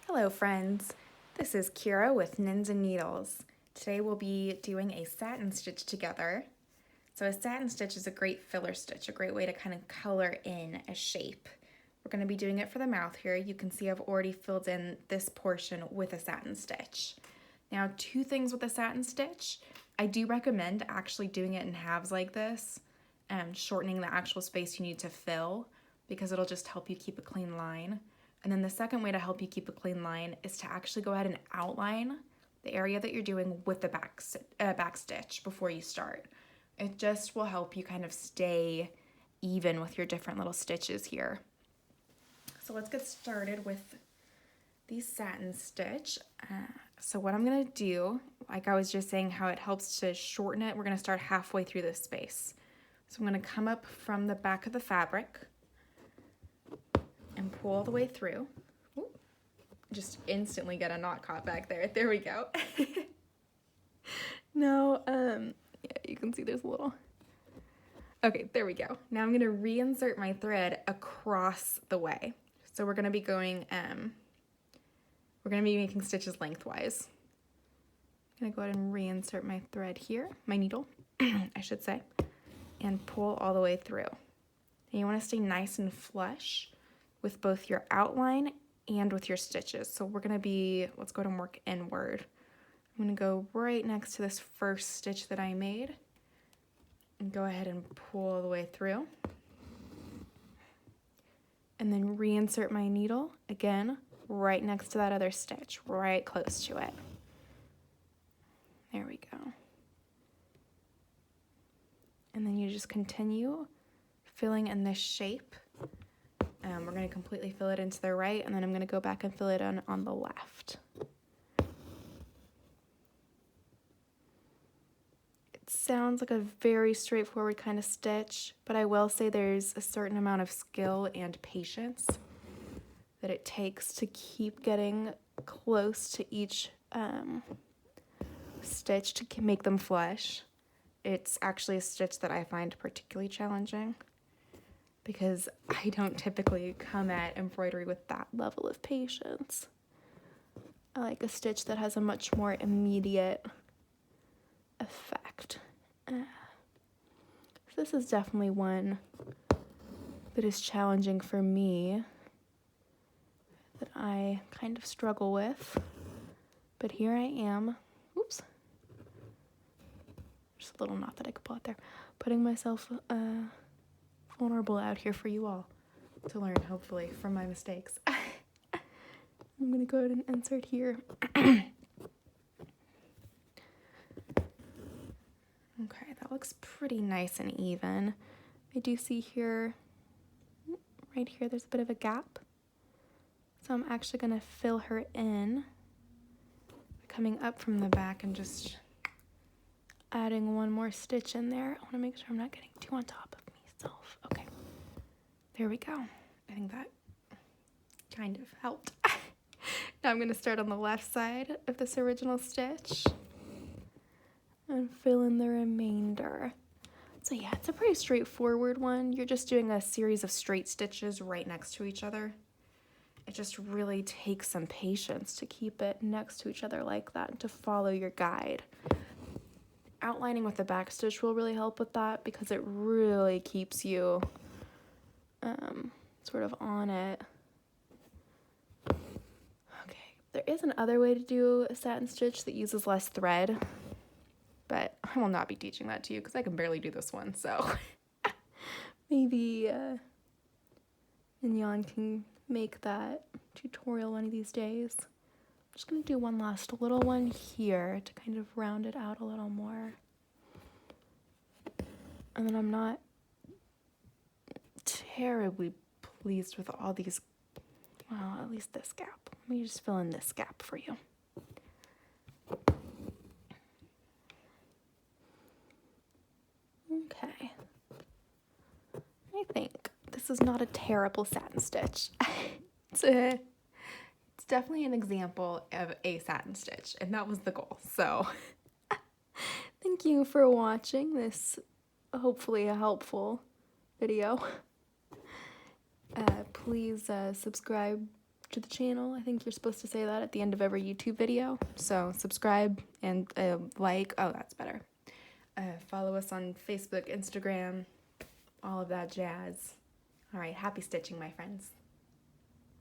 Hello friends, this is Kira with Nins and Needles. Today we'll be doing a satin stitch together. So a satin stitch is a great filler stitch, a great way to kind of color in a shape. We're going to be doing it for the mouth here. You can see I've already filled in this portion with a satin stitch. Now, two things with a satin stitch. I do recommend actually doing it in halves like this and shortening the actual space you need to fill because it'll just help you keep a clean line. And then the second way to help you keep a clean line is to actually go ahead and outline the area that you're doing with the back stitch before you start. It just will help you kind of stay even with your different little stitches here. So let's get started with the satin stitch. So what I'm gonna do, like I was just saying how it helps to shorten it, we're gonna start halfway through this space. So I'm gonna come up from the back of the fabric and pull all the way through. Ooh, just instantly get a knot caught back there. There we go. Now, yeah, you can see there's a little. Okay, there we go. Now I'm gonna reinsert my thread across the way. So we're gonna be going, we're gonna be making stitches lengthwise. I'm gonna go ahead and reinsert my thread here, my needle, I should say, and pull all the way through. And you wanna stay nice and flush with both your outline and with your stitches. So we're gonna be, let's go ahead and work inward. I'm gonna go right next to this first stitch that I made and go ahead and pull all the way through. And then reinsert my needle, again, right next to that other stitch, right close to it. There we go. And then you just continue filling in this shape. We're going to completely fill it into the right, and then I'm going to go back and fill it on the left. It sounds like a very straightforward kind of stitch, but I will say there's a certain amount of skill and patience that it takes to keep getting close to each stitch to make them flush. It's actually a stitch that I find particularly challenging, because I don't typically come at embroidery with that level of patience. I like a stitch that has a much more immediate effect. So this is definitely one that is challenging for me, that I kind of struggle with. But here I am. Oops. Just a little knot that I could pull out there. Putting myself vulnerable out here for you all to learn, hopefully, from my mistakes. I'm gonna go ahead and insert here. Okay, that looks pretty nice and even. I do see here, right here, there's a bit of a gap. So I'm actually gonna fill her in, coming up from the back and just adding one more stitch in there. I wanna make sure I'm not getting too on top of myself. Okay, there we go. I think that kind of helped. Now I'm gonna start on the left side of this original stitch and fill in the remainder. So yeah, it's a pretty straightforward one. You're just doing a series of straight stitches right next to each other. It just really takes some patience to keep it next to each other like that and to follow your guide. Outlining with the back stitch will really help with that, because it really keeps you sort of on it. Okay, there is another way to do a satin stitch that uses less thread, but I will not be teaching that to you because I can barely do this one, so maybe Mignon can make that tutorial one of these days. I'm just going to do one last little one here to kind of round it out a little more. And then I'm not terribly pleased with all these, well, at least this gap. Let me just fill in this gap for you. Okay. I think this is not a terrible satin stitch. It's definitely an example of a satin stitch, and that was the goal. So thank you for watching this, hopefully a helpful video. Please subscribe to the channel. I think you're supposed to say that at the end of every YouTube video. So subscribe and like. Oh, that's better. Follow us on Facebook, Instagram, all of that jazz. All right, happy stitching, my friends.